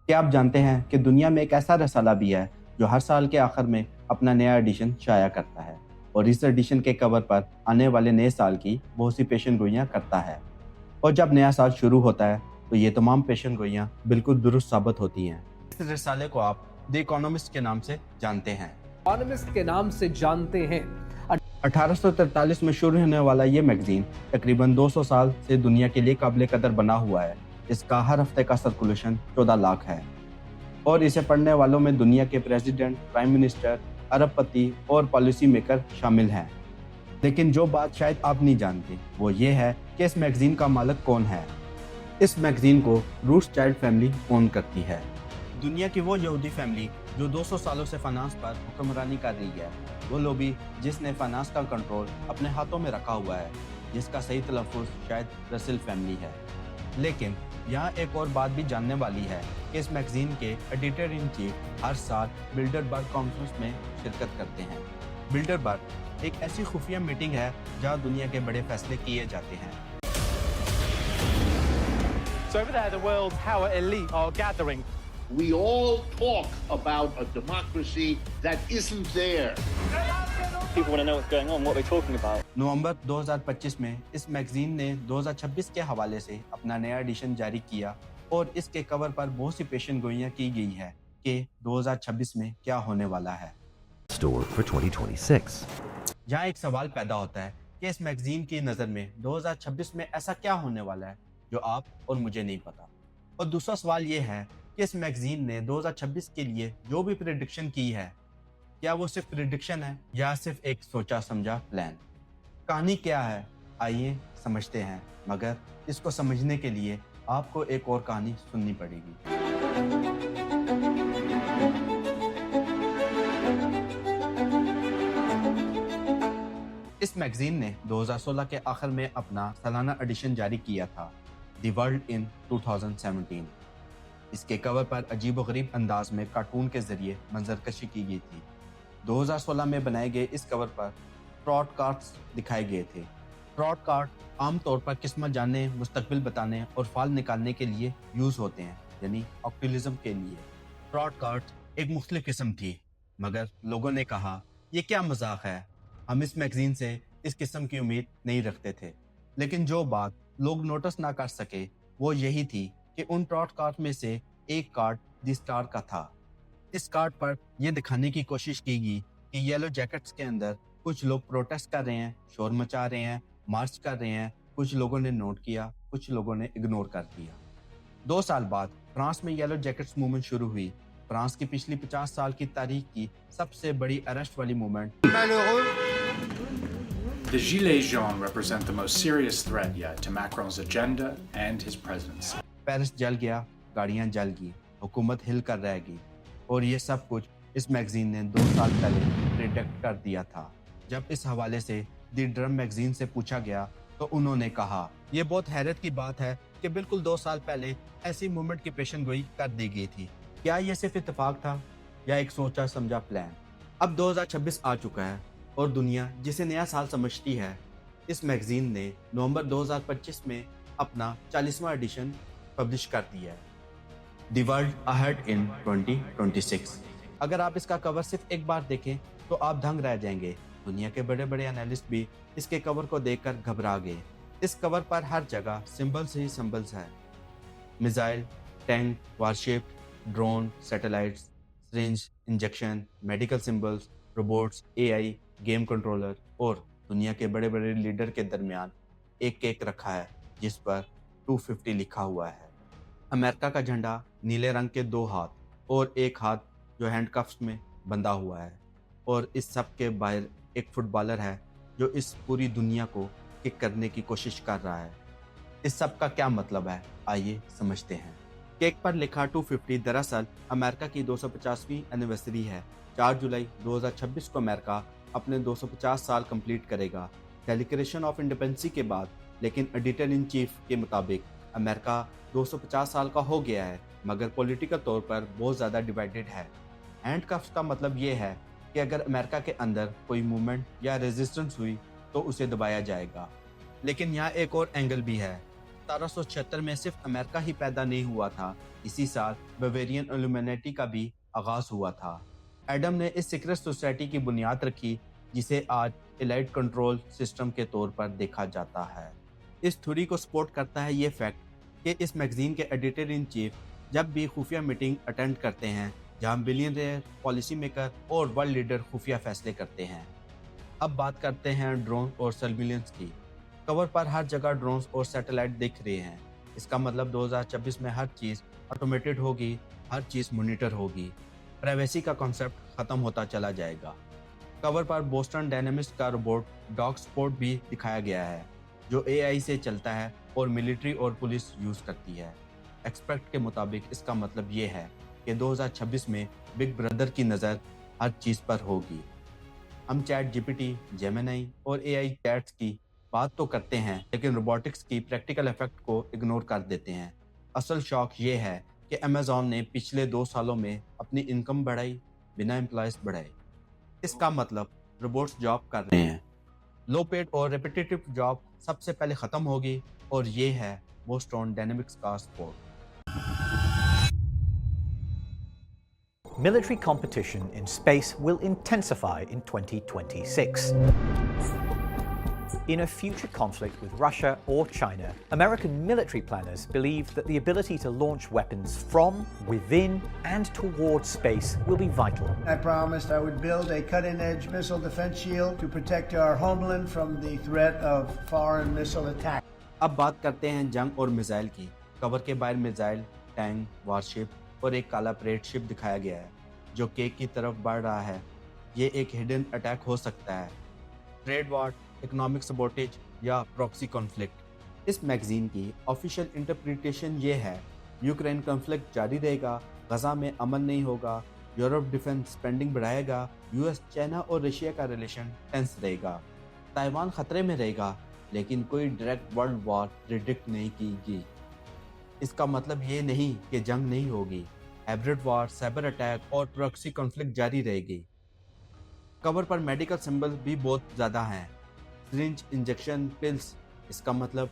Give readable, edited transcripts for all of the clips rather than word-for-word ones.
क्या आप जानते हैं कि दुनिया में एक ऐसा रसाला भी है जो हर साल के आखिर में अपना नया एडिशन शाया करता है और इस एडिशन के कवर पर आने वाले नए साल की बहुत सी पेशन गोइयाँ करता है। और जब नया साल शुरू होता है तो ये तमाम पेशन गोइयाँ बिल्कुल दुरुस्त साबित होती हैं। इस रसाले को आप द इकोनॉमिस्ट के नाम से जानते हैं। इकोनॉमिस्ट के नाम से जानते हैं। 1843 में शुरू होने वाला ये मैगजीन तकरीबन 200 साल से दुनिया के लिए काबिल कदर बना हुआ है। इसका हर हफ्ते का सर्कुलेशन 14 लाख है और इसे पढ़ने वालों में दुनिया के प्रेसिडेंट, प्राइम मिनिस्टर, अरबपति और पॉलिसी मेकर शामिल हैं। लेकिन जो बात शायद आप नहीं जानते वो ये है कि इस मैगजीन का मालिक कौन है। इस मैगजीन को रूथस्चाइल्ड फैमिली ओन करती है। दुनिया की वो यहूदी फैमिली जो 200 सालों से फाइनेंस पर हुक्मरानी कर रही है, वो लोभी जिसने फाइनेंस का कंट्रोल अपने हाथों में रखा हुआ है, जिसका सही तलफ़ुज़ शायद रसेल फैमिली है। लेकिन यहाँ एक और बात भी जानने वाली है कि इस मैगजीन के एडिटर इन चीफ हर साल बिल्डरबर्ग कॉन्फ्रेंस में शिरकत करते हैं। बिल्डरबर्ग एक ऐसी खुफिया मीटिंग है जहाँ दुनिया के बड़े फैसले किए जाते हैं। So over there, the world's power elite are gathering. We all talk about a democracy that isn't there. People want to know what's going on, what we're talking about. नवंबर 2025 में इस मैगजीन ने 2026 के हवाले से अपना नया एडिशन जारी किया और इसके कवर पर बहुत सी पेशन गोइयाँ की गई है कि 2026 में क्या होने वाला है। Store for 2026. यहाँ एक सवाल पैदा होता है कि इस मैगजीन की नज़र में 2026 में ऐसा क्या होने वाला है जो आप और मुझे नहीं पता। और दूसरा सवाल ये है कि इस मैगजीन ने 2026 के लिए जो भी प्रेडिक्शन की है, क्या वो सिर्फ प्रेडिक्शन है या सिर्फ एक सोचा समझा प्लान। कहानी क्या है, आइए समझते हैं, मगर इसको समझने के लिए आपको एक और कहानी सुननी पड़ेगी। इस मैगजीन ने 2016 के आखिर में अपना सालाना एडिशन जारी किया था, द वर्ल्ड इन 2017। इसके कवर पर अजीबोगरीब अंदाज में कार्टून के जरिए मंजरकशी की गई थी। 2016 में बनाए गए इस कवर पर ट्रॉट कार्ड्स दिखाए गए थे। ट्रॉट कार्ड आमतौर पर किस्मत जानने, मुस्तकबिल बताने और फाल निकालने के लिए यूज़ होते हैं, यानी ऑक्टिलिज्म के लिए। ट्रॉट कार्ड एक मुख्तलिफ किस्म थी, मगर लोगों ने कहा यह क्या मजाक है, हम इस मैगजीन से इस किस्म की उम्मीद नहीं रखते थे। लेकिन जो बात लोग नोटिस ना कर सके वो यही थी कि उन ट्रॉट कार्ड में से एक कार्ड द स्टार का था। इस कार्ड पर यह दिखाने की कोशिश की गई कि येलो जैकेट्स के अंदर कुछ लोग प्रोटेस्ट कर रहे हैं, शोर मचा रहे हैं, मार्च कर रहे हैं। कुछ लोगों ने नोट किया, कुछ लोगों ने इग्नोर कर दिया। 2 साल बाद फ्रांस में येलो जैकेट्स मूवमेंट शुरू हुई। फ्रांस की पिछली 50 साल की तारीख की सबसे बड़ी अरेस्ट वाली movement. The Gilets jaunes represent the most serious threat yet to Macron's agenda and his presidency. Paris जल गया, गाड़ियां जल गई, हुकूमत हिल कर रह गई और ये सब कुछ इस मैगजीन ने 2 साल पहले प्रिडिक्ट कर दिया था। जब इस हवाले से द ड्रम मैगजीन से पूछा गया तो उन्होंने कहा यह बहुत हैरत की बात है कि बिल्कुल 2 साल पहले ऐसी मूवमेंट की पेशन गोई कर दी गई थी। क्या यह सिर्फ इत्तेफाक था या एक सोचा समझा प्लान। अब 2026 आ चुका है और दुनिया जिसे नया साल समझती है, इस मैगजीन ने नवंबर 2025 में अपना 40वां एडिशन पब्लिश कर दिया है, द वर्ल्ड अहेड इन 2026। अगर आप इसका कवर सिर्फ एक बार देखें तो आप दंग रह जाएंगे। दुनिया के बड़े बड़े एनालिस्ट भी इसके कवर को देखकर घबरा गए। इस कवर पर हर जगह सिंबल्स ही सिंबल्स है, missile, tank, warship, drone, satellites, syringe, injection, medical symbols, robots, AI, game controller और दुनिया के बड़े बड़े लीडर के दरमियान एक केक रखा है जिस पर 250 लिखा हुआ है। अमेरिका का झंडा, नीले रंग के 2 हाथ और एक हाथ जो हैंडकफ्स में बंधा हुआ है और इस सब के बाहर एक फुटबॉलर है जो इस पूरी दुनिया को किक करने की कोशिश कर रहा है। इस सब का क्या मतलब है, आइए समझते हैं। केक पर लिखा 250 दरअसल अमेरिका की 250वीं एनिवर्सरी है। 4 जुलाई 2026 को अमेरिका अपने 250 साल कंप्लीट करेगा डेक्लेरेशन ऑफ इंडिपेंडेंस के बाद। लेकिन एडिटर इन चीफ के मुताबिक अमेरिका 250 साल का हो गया है, मगर पॉलिटिकल तौर पर बहुत ज़्यादा डिवाइडेड है। हैंडकफ्स का मतलब ये है कि अगर अमेरिका के अंदर कोई मूवमेंट या रेजिस्टेंस हुई तो उसे दबाया जाएगा। लेकिन यहाँ एक और एंगल भी है 1776 में सिर्फ अमेरिका ही पैदा नहीं हुआ था, इसी साल बवेरियन इल्यूमिनेटी का भी आगाज हुआ था। एडम ने इस सीक्रेट सोसाइटी की बुनियाद रखी, जिसे आज एलाइट कंट्रोल सिस्टम के तौर पर देखा जाता है। इस थ्योरी को सपोर्ट करता है ये फैक्ट कि इस मैगजीन के एडिटर इन चीफ जब भी खुफिया मीटिंग अटेंड करते हैं, जहां बिलियनियर, पॉलिसी मेकर और वर्ल्ड लीडर खुफिया फैसले करते हैं। अब बात करते हैं ड्रोन और सर्विलेंस की। कवर पर हर जगह ड्रोन्स और सैटेलाइट दिख रहे हैं। इसका मतलब 2026 में हर चीज़ ऑटोमेटेड होगी, हर चीज़ मॉनिटर होगी। प्राइवेसी का कॉन्सेप्ट ख़त्म होता चला जाएगा। कवर पर बोस्टन डायनामिक्स का रोबोट डॉग स्पॉट भी दिखाया गया है, जो AI से चलता है और मिलिट्री और पुलिस यूज़ करती है। एक्सपर्ट के मुताबिक इसका मतलब ये है कि 2026 में बिग ब्रदर की नज़र हर चीज़ पर होगी। हम चैट GPT, जेमिनी और AI चैट्स की बात तो करते हैं, लेकिन रोबोटिक्स की प्रैक्टिकल इफेक्ट को इग्नोर कर देते हैं। असल शौक ये है कि अमेज़ॉन ने पिछले 2 सालों में अपनी इनकम बढ़ाई, बिना एम्प्लॉयज़ बढ़ाए। इसका मतलब रोबोट्स जॉब कर रहे हैं। लो पेड और रेपिटेटिव जॉब सबसे पहले ख़त्म होगी, और ये है बोस्टन डायनामिक्स का support. Military competition in space will intensify in 2026. In a future conflict with Russia or China, American military planners believe that the ability to launch weapons from, within, and towards space will be vital. I promised I would build a cutting-edge missile defense shield to protect our homeland from the threat of foreign missile attack. अब बात करते हैं जंग और missile की। Cover के बाहर missile, tank, warship और एक काला परेड शिप दिखाया गया है, जो केक की तरफ बढ़ रहा है। ये एक हिडन अटैक हो सकता है, ट्रेड वॉर, इकोनॉमिक सबोटेज या प्रॉक्सी कॉन्फ्लिक्ट। इस मैगजीन की ऑफिशियल इंटरप्रिटेशन ये है, यूक्रेन कॉन्फ्लिक्ट जारी रहेगा, गजा में अमन नहीं होगा, यूरोप डिफेंस स्पेंडिंग बढ़ाएगा, US, चाइना और रशिया का रिलेशन टेंस रहेगा, ताइवान खतरे में रहेगा, लेकिन कोई डायरेक्ट वर्ल्ड वॉर प्रिडिक्ट नहीं कीगी। इसका मतलब ये नहीं कि जंग नहीं होगी, हाइब्रिड वॉर, साइबर अटैक और प्रॉक्सी कॉन्फ्लिक्ट जारी रहेगी। कवर पर मेडिकल सिंबल भी बहुत ज़्यादा हैं, सिरिंज, इंजेक्शन, पिल्स। इसका मतलब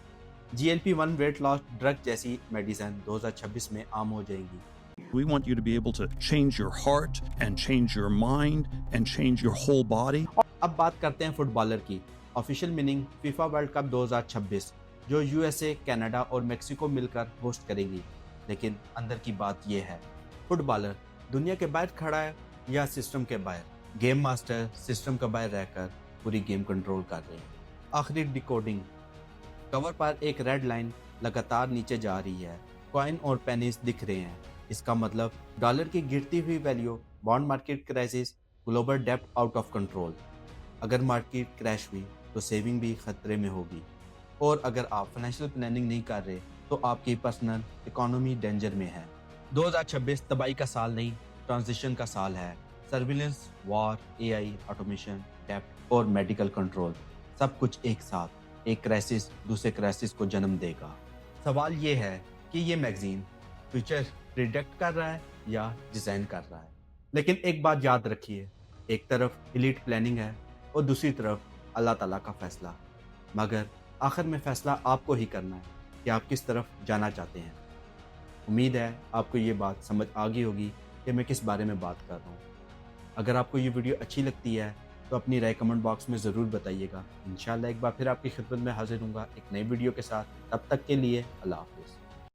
GLP-1 वेट लॉस ड्रग जैसी मेडिसिन 2026 में आम हो जाएगी। We want you to be able to change your heart and change your mind and change your whole body. अब बात करते हैं फुटबॉलर की। Official meaning FIFA world cup 2026, जो USA, कनाडा और मेक्सिको मिलकर होस्ट करेगी। लेकिन अंदर की बात यह है, फुटबॉलर दुनिया के बाहर खड़ा है या सिस्टम के बाहर? गेम मास्टर सिस्टम के बाहर रहकर पूरी गेम कंट्रोल कर रहे हैं। आखिरी डिकोडिंग। कवर पर एक रेड लाइन लगातार नीचे जा रही है, कॉइन और पेनीज दिख रहे हैं। इसका मतलब डॉलर की गिरती हुई value, bond market crisis, global डेब्ट आउट ऑफ कंट्रोल। अगर मार्केट क्रैश हुई तो सेविंग भी खतरे में होगी, और अगर आप फाइनेंशियल प्लानिंग नहीं कर रहे तो आपकी पर्सनल इकोनॉमी डेंजर में है। 2026 तबाही का साल नहीं, ट्रांजिशन का साल है। सर्विलेंस, वॉर, AI, ऑटोमेशन, डेब्ट और मेडिकल कंट्रोल, सब कुछ एक साथ एक क्राइसिस दूसरे क्राइसिस को जन्म देगा। सवाल ये है कि ये मैगजीन फ्यूचर प्रिडिक्ट कर रहा है या डिज़ाइन कर रहा है। लेकिन एक बात याद रखिए, एक तरफ एलीट प्लानिंग है और दूसरी तरफ अल्लाह ताला का फैसला। मगर आखिर में फैसला आपको ही करना है कि आप किस तरफ जाना चाहते हैं। उम्मीद है आपको ये बात समझ आ गई होगी कि मैं किस बारे में बात कर रहा हूँ। अगर आपको ये वीडियो अच्छी लगती है तो अपनी राय कमेंट बॉक्स में ज़रूर बताइएगा। इंशाल्लाह एक बार फिर आपकी खिदमत में हाजिर हूँगा एक नई वीडियो के साथ। तब तक के लिए अल्लाह हाफ़िज़।